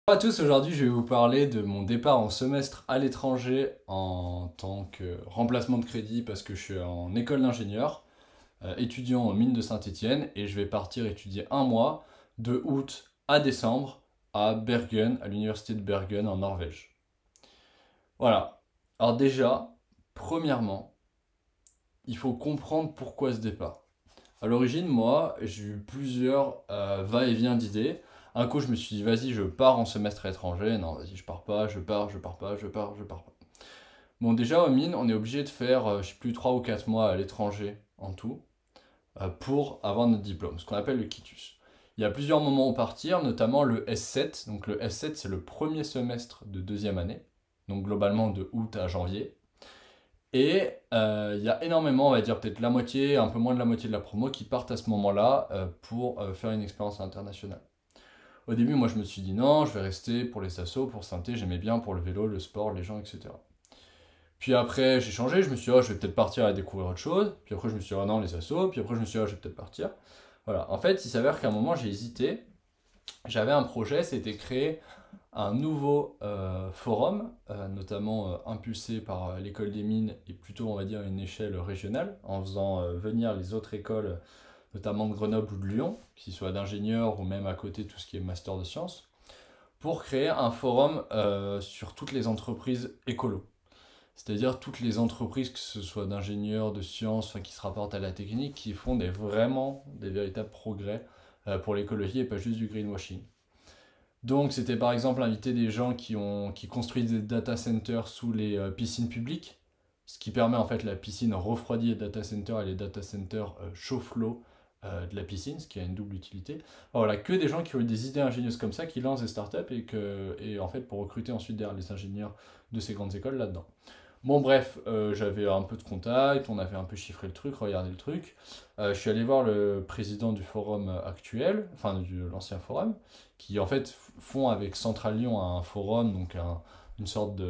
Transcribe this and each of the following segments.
Bonjour à tous, aujourd'hui je vais vous parler de mon départ en semestre à l'étranger en tant que remplacement de crédit parce que je suis en école d'ingénieur, étudiant en mine de Saint-Étienne et je vais partir étudier un mois de août à décembre à Bergen, à l'université de Bergen en Norvège. Voilà. Alors déjà, premièrement, il faut comprendre pourquoi ce départ. À l'origine, moi, j'ai eu plusieurs va-et-vient d'idées. Un coup, je me suis dit, vas-y, je pars en semestre étranger. Non, vas-y, je pars pas, je pars, je pars pas, je pars, je pars pas. Bon, déjà, au mine, on est obligé de faire, je sais plus, 3 ou 4 mois à l'étranger en tout, pour avoir notre diplôme, ce qu'on appelle le quitus. Il y a plusieurs moments où partir, notamment le S7. Donc le S7, c'est le premier semestre de deuxième année, donc globalement de août à janvier. Et il y a énormément, on va dire peut-être la moitié, un peu moins de la moitié de la promo qui partent à ce moment-là pour faire une expérience internationale. Au début, moi je me suis dit non, je vais rester pour les assos, pour synthé, j'aimais bien pour le vélo, le sport, les gens, etc. Puis après, j'ai changé, je me suis dit, oh, je vais peut-être partir à découvrir autre chose. Puis après, je me suis dit, oh non, les assos. Puis après, je me suis dit, oh, je vais peut-être partir. Voilà. En fait, il s'avère qu'à un moment, j'ai hésité. J'avais un projet, c'était créer un nouveau forum, notamment impulsé par l'école des mines et plutôt on va dire à une échelle régionale, en faisant venir les autres écoles, notamment de Grenoble ou de Lyon, qu'ils soient d'ingénieurs ou même à côté tout ce qui est master de sciences, pour créer un forum sur toutes les entreprises écolo. C'est-à-dire toutes les entreprises, que ce soit d'ingénieurs, de sciences, enfin, qui se rapportent à la technique, qui font vraiment des véritables progrès pour l'écologie et pas juste du greenwashing. Donc c'était par exemple inviter des gens qui construisent des data centers sous les piscines publiques, ce qui permet en fait la piscine refroidit les data centers et les data centers chauffent l'eau de la piscine, ce qui a une double utilité. Enfin, voilà, que des gens qui ont eu des idées ingénieuses comme ça, qui lancent des startups et en fait pour recruter ensuite derrière les ingénieurs de ces grandes écoles là-dedans. Bon bref, j'avais un peu de contact, on avait un peu chiffré le truc, regardé le truc. Je suis allé voir le président du forum actuel, enfin de l'ancien forum, qui en fait font avec Central Lyon un forum, donc une sorte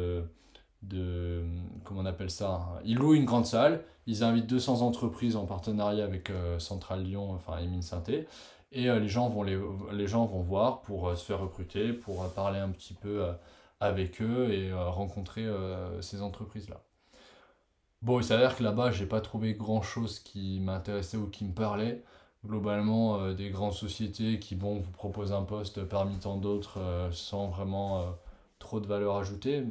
comment on appelle ça, ils louent une grande salle, ils invitent 200 entreprises en partenariat avec Central Lyon, enfin Emine Synthé, et les gens vont voir pour se faire recruter, pour parler un petit peu avec eux et rencontrer ces entreprises-là. Bon, il s'avère que là-bas, j'ai pas trouvé grand-chose qui m'intéressait ou qui me parlait. Globalement, des grandes sociétés qui, bon, vous proposent un poste parmi tant d'autres sans vraiment trop de valeur ajoutée.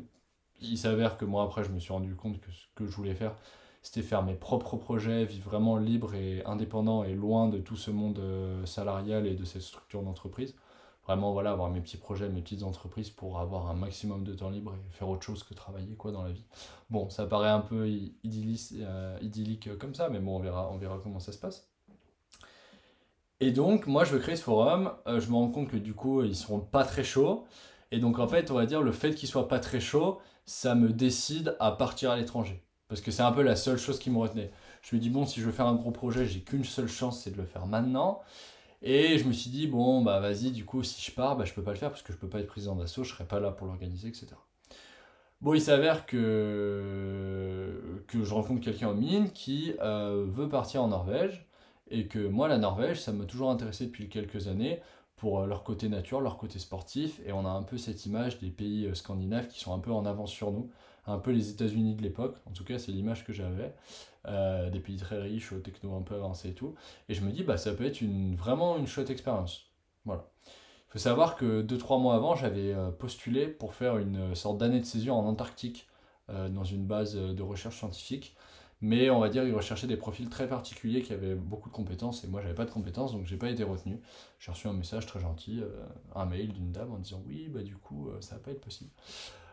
Il s'avère que moi, après, je me suis rendu compte que ce que je voulais faire, c'était faire mes propres projets, vivre vraiment libre et indépendant et loin de tout ce monde salarial et de cette structure d'entreprise. Vraiment, voilà, avoir mes petits projets, mes petites entreprises pour avoir un maximum de temps libre et faire autre chose que travailler, quoi, dans la vie. Bon, ça paraît un peu idyllique comme ça, mais bon, on verra comment ça se passe. Et donc, moi, je veux créer ce forum. Je me rends compte que du coup, ils seront pas très chauds. Et donc, en fait, on va dire, le fait qu'ils soient pas très chauds, ça me décide à partir à l'étranger. Parce que c'est un peu la seule chose qui me retenait. Je me dis, bon, si je veux faire un gros projet, j'ai qu'une seule chance, c'est de le faire maintenant. Et je me suis dit, bon, bah vas-y, du coup, si je pars, bah, je peux pas le faire parce que je peux pas être président d'assaut, je serai pas là pour l'organiser, etc. Bon, il s'avère que je rencontre quelqu'un en mine qui veut partir en Norvège et que moi, la Norvège, ça m'a toujours intéressé depuis quelques années pour leur côté nature, leur côté sportif et on a un peu cette image des pays scandinaves qui sont un peu en avance sur nous, un peu les États-Unis de l'époque, en tout cas, c'est l'image que j'avais, des pays très riches, techno un peu avancés et tout. Et je me dis, bah, ça peut être vraiment une chouette expérience. Voilà. Il faut savoir que 2 3 mois avant, j'avais postulé pour faire une sorte d'année de césure en Antarctique dans une base de recherche scientifique. Mais on va dire qu'ils recherchaient des profils très particuliers qui avaient beaucoup de compétences et moi j'avais pas de compétences donc j'ai pas été retenu. J'ai reçu un message très gentil, un mail d'une dame en disant oui bah du coup ça va pas être possible.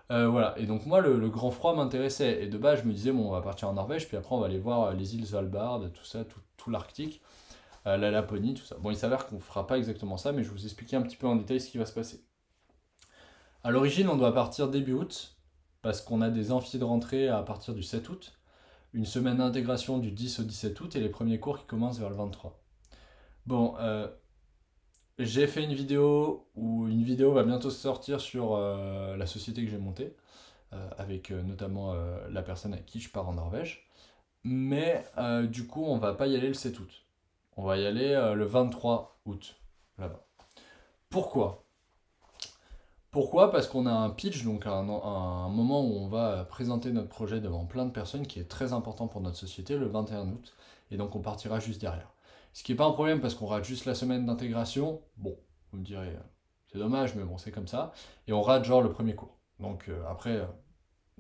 Voilà, et donc moi le grand froid m'intéressait et de base je me disais bon on va partir en Norvège puis après on va aller voir les îles Svalbard, tout ça, tout l'Arctique la Laponie, tout ça. Bon, il s'avère qu'on ne fera pas exactement ça, mais je vais vous expliquer un petit peu en détail ce qui va se passer. À l'origine, on doit partir début août, parce qu'on a des amphis de rentrée à partir du 7 août, une semaine d'intégration du 10 au 17 août et les premiers cours qui commencent vers le 23. Bon, j'ai fait une vidéo où une vidéo va bientôt sortir sur la société que j'ai montée, avec notamment la personne avec qui je pars en Norvège. Mais du coup, on va pas y aller le 7 août. On va y aller le 23 août, là-bas. Pourquoi? Pourquoi? Parce qu'on a un pitch, donc un moment où on va présenter notre projet devant plein de personnes qui est très important pour notre société le 21 août. Et donc on partira juste derrière. Ce qui n'est pas un problème parce qu'on rate juste la semaine d'intégration. Bon, vous me direz, c'est dommage, mais bon, c'est comme ça. Et on rate genre le premier cours. Donc après,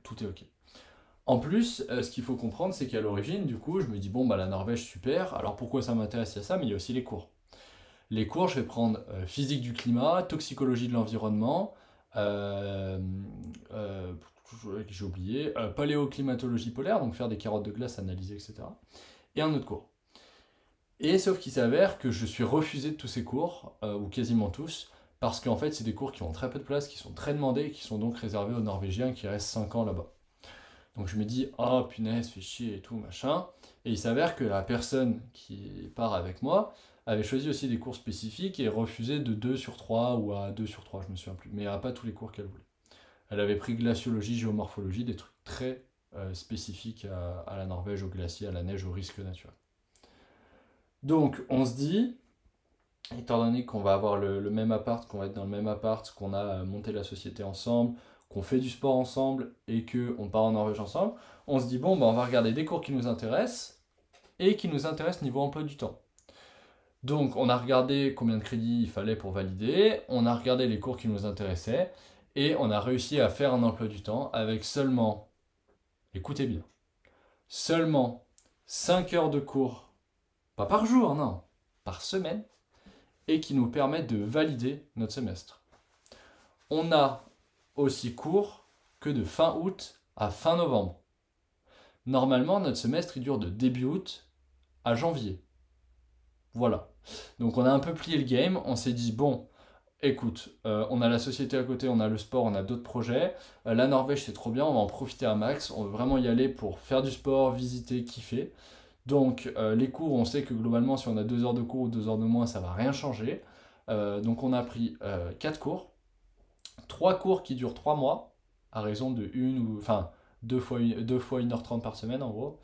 tout est ok. En plus, ce qu'il faut comprendre, c'est qu'à l'origine, du coup, je me dis, bon, bah la Norvège, super. Alors pourquoi ça m'intéresse? Il y a ça, mais il y a aussi les cours. Les cours, je vais prendre physique du climat, toxicologie de l'environnement, euh, euh, j'ai oublié, paléoclimatologie polaire, donc faire des carottes de glace, analyser, etc. Et un autre cours. Et sauf qu'il s'avère que je suis refusé de tous ces cours, ou quasiment tous, parce qu'en fait, c'est des cours qui ont très peu de place, qui sont très demandés, et qui sont donc réservés aux Norvégiens qui restent 5 ans là-bas. Donc je me dis, oh punaise, fais chier et tout, machin. Et il s'avère que la personne qui part avec moi avait choisi aussi des cours spécifiques et refusé de 2 sur 3 ou à 2 sur 3, je me souviens plus. Mais à pas tous les cours qu'elle voulait. Elle avait pris glaciologie, géomorphologie, des trucs très spécifiques à la Norvège, au glacier, à la neige, au risque naturel. Donc on se dit, étant donné qu'on va avoir le même appart, qu'on va être dans le même appart, qu'on a monté la société ensemble, qu'on fait du sport ensemble et qu'on part en Norvège ensemble, on se dit bon, bah, on va regarder des cours qui nous intéressent et qui nous intéressent niveau emploi du temps. Donc on a regardé combien de crédits il fallait pour valider, on a regardé les cours qui nous intéressaient et on a réussi à faire un emploi du temps avec seulement, écoutez bien, seulement 5 heures de cours, pas par jour, non, par semaine, et qui nous permettent de valider notre semestre. On a aussi cours que de fin août à fin novembre. Normalement, notre semestre il dure de début août à janvier. Voilà. Donc on a un peu plié le game, on s'est dit bon, écoute, on a la société à côté, on a le sport, on a d'autres projets. La Norvège c'est trop bien, on va en profiter à max, on veut vraiment y aller pour faire du sport, visiter, kiffer. Donc les cours, on sait que globalement si on a 2 heures de cours ou 2 heures de moins, ça va rien changer. Donc on a pris 4 cours, 3 cours qui durent 3 mois, à raison de une ou enfin 2 fois 1h30 par semaine en gros,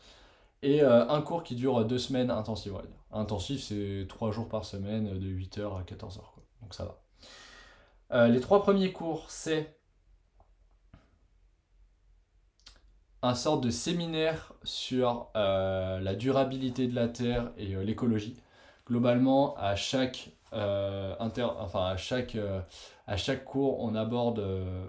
et un cours qui dure 2 semaines intensives, on va dire. Intensif, c'est 3 jours par semaine de 8h à 14h, quoi. Donc ça va. Les 3 premiers cours, c'est un sorte de séminaire sur la durabilité de la Terre et l'écologie. Globalement, à chaque cours, on aborde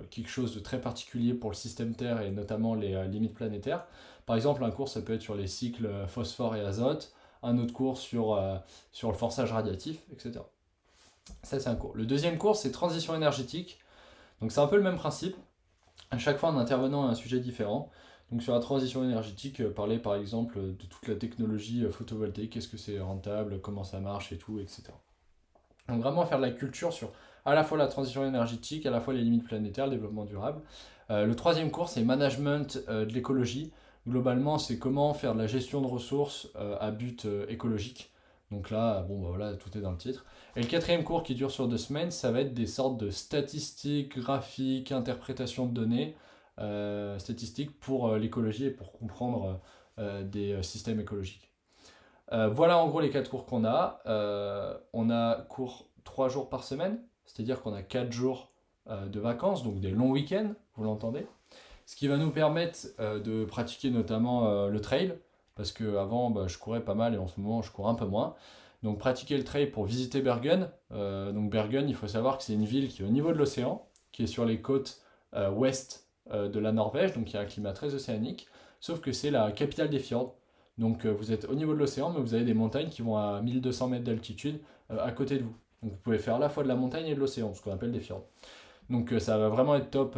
quelque chose de très particulier pour le système Terre et notamment les limites planétaires. Par exemple, un cours, ça peut être sur les cycles phosphore et azote, un autre cours sur le forçage radiatif, etc. Ça, c'est un cours. Le deuxième cours, c'est transition énergétique. Donc, c'est un peu le même principe. À chaque fois, en intervenant à un sujet différent. Donc, sur la transition énergétique, parler par exemple de toute la technologie photovoltaïque, qu'est-ce que c'est rentable, comment ça marche et tout, etc. Donc, vraiment faire de la culture sur à la fois la transition énergétique, à la fois les limites planétaires, le développement durable. Le troisième cours, c'est management de l'écologie. Globalement, c'est comment faire de la gestion de ressources à but écologique. Donc là, bon, bah voilà, tout est dans le titre. Et le quatrième cours qui dure sur 2 semaines, ça va être des sortes de statistiques, graphiques, interprétation de données, statistiques pour l'écologie et pour comprendre des systèmes écologiques. Voilà en gros les 4 cours qu'on a. On a cours 3 jours par semaine, c'est-à-dire qu'on a 4 jours de vacances, donc des longs week-ends, vous l'entendez. Ce qui va nous permettre de pratiquer notamment le trail, parce qu'avant bah, je courais pas mal et en ce moment je cours un peu moins. Donc pratiquer le trail pour visiter Bergen. Donc Bergen, il faut savoir que c'est une ville qui est au niveau de l'océan, qui est sur les côtes ouest de la Norvège, donc il y a un climat très océanique, sauf que c'est la capitale des fjords. Donc vous êtes au niveau de l'océan, mais vous avez des montagnes qui vont à 1200 mètres d'altitude à côté de vous. Donc vous pouvez faire à la fois de la montagne et de l'océan, ce qu'on appelle des fjords. Donc ça va vraiment être top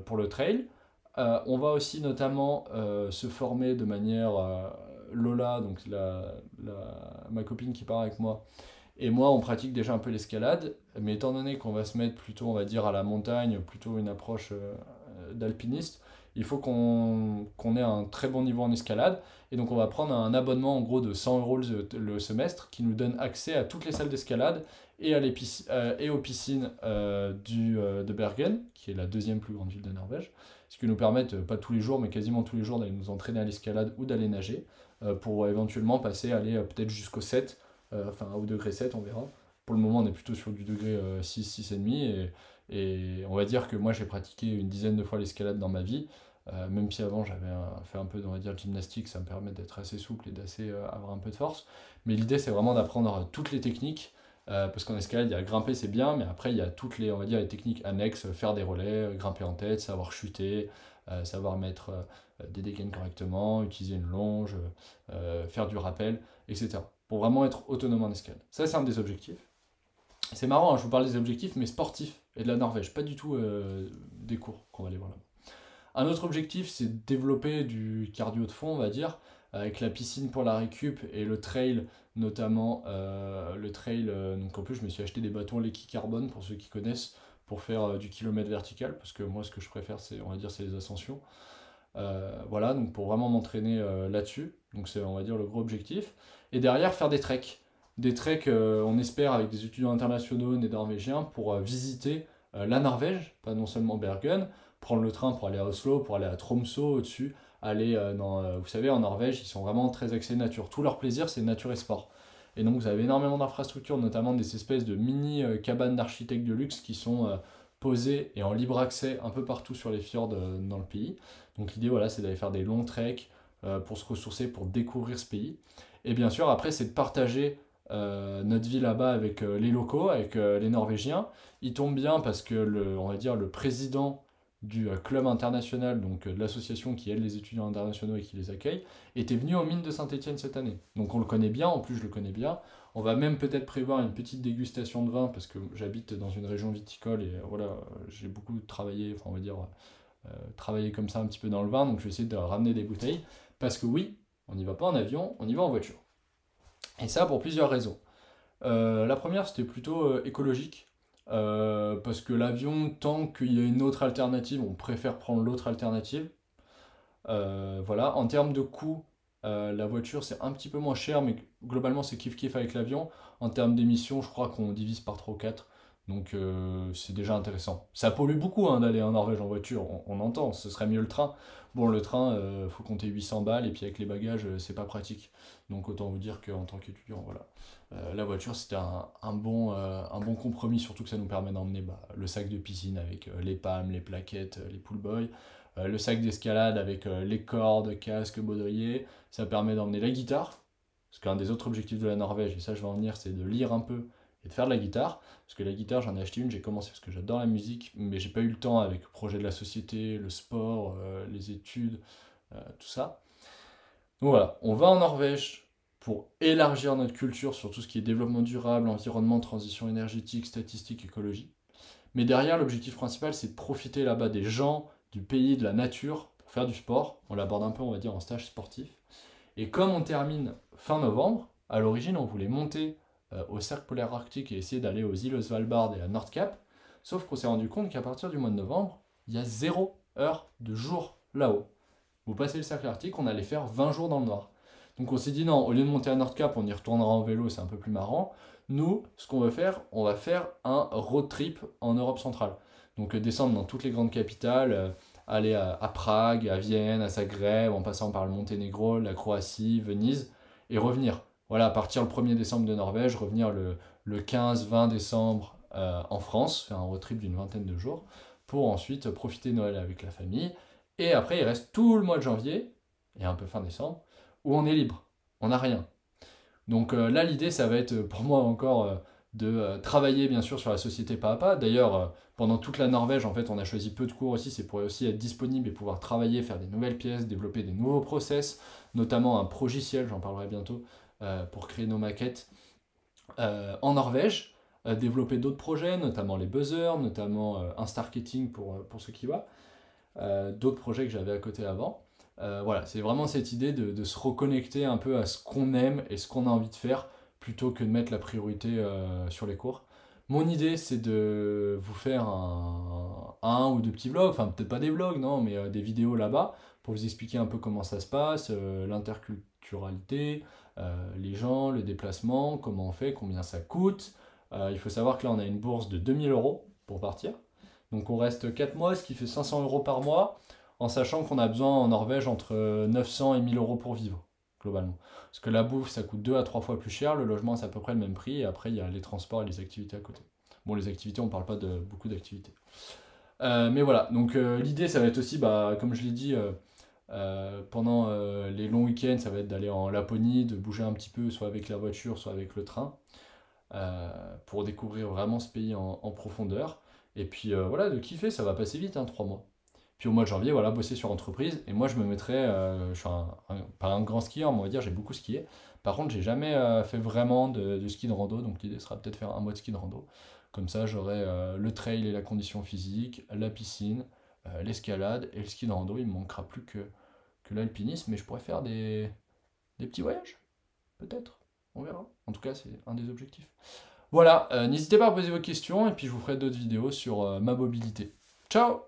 pour le trail. On va aussi notamment se former de manière Lola, donc ma copine qui part avec moi, et moi on pratique déjà un peu l'escalade, mais étant donné qu'on va se mettre plutôt, on va dire, à la montagne, plutôt une approche d'alpiniste, il faut qu'on ait un très bon niveau en escalade, et donc on va prendre un abonnement en gros de 100 euros le semestre qui nous donne accès à toutes les salles d'escalade et aux piscines de Bergen, qui est la deuxième plus grande ville de Norvège, ce qui nous permettent, pas tous les jours, mais quasiment tous les jours, d'aller nous entraîner à l'escalade ou d'aller nager, pour éventuellement passer, aller peut-être jusqu'au 7, enfin au degré 7, on verra. Pour le moment, on est plutôt sur du degré 6, 6,5, Et on va dire que moi j'ai pratiqué une dizaine de fois l'escalade dans ma vie, même si avant j'avais fait un peu, on va dire, de gymnastique, ça me permet d'être assez souple et d'assez avoir un peu de force. Mais l'idée c'est vraiment d'apprendre toutes les techniques, parce qu'en escalade, il y a grimper, c'est bien, mais après il y a toutes les, on va dire, les techniques annexes, faire des relais, grimper en tête, savoir chuter, savoir mettre des dégaines correctement, utiliser une longe, faire du rappel, etc. Pour vraiment être autonome en escalade. Ça c'est un des objectifs. C'est marrant, hein, je vous parle des objectifs, mais sportifs et de la Norvège, pas du tout des cours qu'on va aller voir là. Un autre objectif, c'est de développer du cardio de fond, on va dire, avec la piscine pour la récup et le trail, notamment le trail. Donc en plus, je me suis acheté des bâtons Lecky Carbone, pour ceux qui connaissent, pour faire du kilomètre vertical, parce que moi, ce que je préfère, c'est, on va dire, c'est les ascensions. Voilà, donc pour vraiment m'entraîner là-dessus. Donc c'est, on va dire, le gros objectif. Et derrière, faire des treks. Des treks, on espère, avec des étudiants internationaux, des Norvégiens, pour visiter la Norvège, pas non seulement Bergen, prendre le train pour aller à Oslo, pour aller à Tromsø au-dessus, aller vous savez, en Norvège, ils sont vraiment très axés nature. Tout leur plaisir, c'est nature et sport. Et donc vous avez énormément d'infrastructures, notamment des espèces de mini cabanes d'architectes de luxe qui sont posées et en libre accès un peu partout sur les fjords dans le pays. Donc l'idée, voilà, c'est d'aller faire des longs treks pour se ressourcer, pour découvrir ce pays. Et bien sûr, après, c'est de partager notre vie là-bas avec les locaux, avec les Norvégiens. Il tombe bien parce que on va dire, le président du club international, donc de l'association qui aide les étudiants internationaux et qui les accueille, était venu aux mines de Saint-Étienne cette année. Donc on le connaît bien, en plus je le connais bien. On va même peut-être prévoir une petite dégustation de vin parce que j'habite dans une région viticole et voilà, j'ai beaucoup travaillé, enfin on va dire travailler comme ça un petit peu dans le vin, donc je vais essayer de ramener des bouteilles, parce que oui, on n'y va pas en avion, on y va en voiture. Et ça pour plusieurs raisons. La première, c'était plutôt écologique, parce que l'avion, tant qu'il y a une autre alternative, on préfère prendre l'autre alternative. Voilà, en termes de coût, la voiture c'est un petit peu moins cher, mais globalement c'est kiff-kiff avec l'avion. En termes d'émissions, je crois qu'on divise par 3 ou 4. Donc c'est déjà intéressant. Ça pollue beaucoup hein, d'aller en Norvège en voiture, on entend, ce serait mieux le train. Bon, le train, faut compter 800 balles, et puis avec les bagages, c'est pas pratique. Donc autant vous dire qu'en tant qu'étudiant, voilà. La voiture, c'était un bon compromis, surtout que ça nous permet d'emmener le sac de piscine avec les palmes, les plaquettes, les pool boys, le sac d'escalade avec les cordes, casque, baudrier. Ça permet d'emmener la guitare, parce qu'un des autres objectifs de la Norvège, et ça je vais en venir, c'est de lire un peu et de faire de la guitare. Parce que la guitare, j'en ai acheté une, j'ai commencé parce que j'adore la musique, mais j'ai pas eu le temps avec le projet de la société, le sport, les études, tout ça. Donc voilà, on va en Norvège pour élargir notre culture sur tout ce qui est développement durable, environnement, transition énergétique, statistique, écologie. Mais derrière, l'objectif principal, c'est de profiter là-bas des gens, du pays, de la nature, pour faire du sport. On l'aborde un peu, on va dire, en stage sportif. Et comme on termine fin novembre, à l'origine, on voulait monter au cercle polaire arctique et essayer d'aller aux îles Svalbard et à Nordkap. Sauf qu'on s'est rendu compte qu'à partir du mois de novembre, il y a 0 heure de jour là-haut. Vous passez le cercle arctique, on allait faire 20 jours dans le noir. Donc on s'est dit non, au lieu de monter à Nordkap, on y retournera en vélo, c'est un peu plus marrant. Nous, ce qu'on va faire, on va faire un road trip en Europe centrale. Donc descendre dans toutes les grandes capitales, aller à Prague, à Vienne, à Zagreb, en passant par le Monténégro, la Croatie, Venise, et revenir. Voilà, partir le 1er décembre de Norvège, revenir le 15-20 décembre en France, faire un road trip d'une vingtaine de jours, pour ensuite profiter de Noël avec la famille. Et après, il reste tout le mois de janvier, et un peu fin décembre, où on est libre, on n'a rien. Donc là, l'idée, ça va être pour moi encore de travailler bien sûr sur la société pas à pas. D'ailleurs, pendant toute la Norvège, en fait, on a choisi peu de cours aussi, c'est pour aussi être disponible et pouvoir travailler, faire des nouvelles pièces, développer des nouveaux process, notamment un progiciel, j'en parlerai bientôt, pour créer nos maquettes en Norvège, développer d'autres projets, notamment les buzzers, notamment Instarketing pour ceux qui voient, d'autres projets que j'avais à côté avant. Voilà, c'est vraiment cette idée de se reconnecter un peu à ce qu'on aime et ce qu'on a envie de faire plutôt que de mettre la priorité sur les cours. Mon idée, c'est de vous faire un ou deux petits vlogs, enfin peut-être pas des vlogs, non, mais des vidéos là-bas pour vous expliquer un peu comment ça se passe, l'interculturalité, les gens, le déplacement, comment on fait, combien ça coûte. Il faut savoir que là, on a une bourse de 2000 € pour partir. Donc on reste 4 mois, ce qui fait 500 € par mois, en sachant qu'on a besoin en Norvège entre 900 et 1000 € pour vivre, globalement. Parce que la bouffe, ça coûte 2 à 3 fois plus cher, le logement, c'est à peu près le même prix, et après, il y a les transports et les activités à côté. Bon, les activités, on parle pas de beaucoup d'activités. Mais voilà, donc l'idée, ça va être aussi, bah, comme je l'ai dit, pendant les longs week-ends, ça va être d'aller en Laponie, de bouger un petit peu, soit avec la voiture, soit avec le train, pour découvrir vraiment ce pays en profondeur. Et puis voilà, de kiffer, ça va passer vite, hein, 3 mois. Puis au mois de janvier, voilà, bosser sur entreprise. Et moi, je me mettrais, je suis pas un grand skieur, mais on va dire, j'ai beaucoup skié. Par contre, j'ai jamais fait vraiment de ski de rando, donc l'idée sera peut-être faire un mois de ski de rando. Comme ça, j'aurai le trail et la condition physique, la piscine, l'escalade et le ski de rando. Il me manquera plus que l'alpinisme, mais je pourrais faire des petits voyages, peut-être. On verra. En tout cas, c'est un des objectifs. Voilà, n'hésitez pas à poser vos questions et puis je vous ferai d'autres vidéos sur ma mobilité. Ciao!